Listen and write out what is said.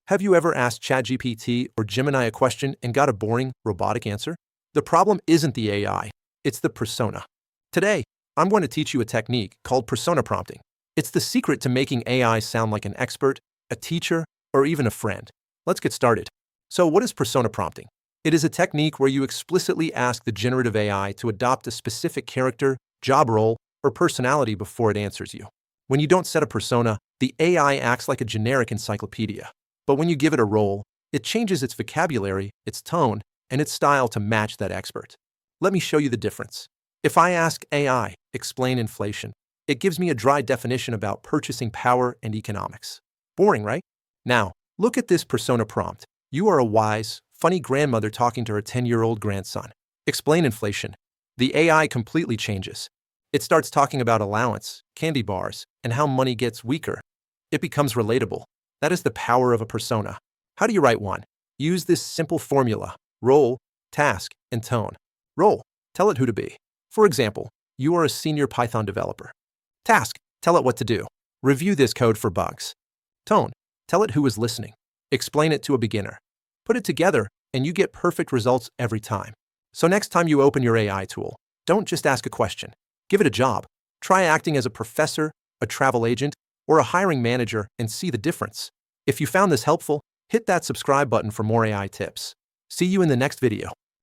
Have you ever asked ChatGPT or Gemini a question and got a boring, robotic answer? The problem isn't the AI, it's the persona. Today, I'm going to teach you a technique called persona prompting. It's the secret to making AI sound like an expert, a teacher, or even a friend. Let's get started. So, what is persona prompting? It is a technique where you explicitly ask the generative AI to adopt a specific character, job role, or personality before it answers you. When you don't set a persona, the AI acts like a generic encyclopedia. But when you give it a role, it changes its vocabulary, its tone, and its style to match that expert. Let me show you the difference. If I ask AI, explain inflation, it gives me a dry definition about purchasing power and economics. Boring, right? Now, look at this persona prompt. You are a wise, funny grandmother talking to her 10-year-old grandson. Explain inflation. The AI completely changes. It starts talking about allowance, candy bars, and how money gets weaker. It becomes relatable. That is the power of a persona. How do you write one? Use this simple formula: role, task, and tone. Role, tell it who to be. For example, you are a senior Python developer. Task, tell it what to do. Review this code for bugs. Tone, tell it who is listening. Explain it to a beginner. Put it together, and you get perfect results every time. So next time you open your AI tool, don't just ask a question. Give it a job. Try acting as a professor, a travel agent, or a hiring manager and see the difference. If you found this helpful, hit that subscribe button for more AI tips. See you in the next video.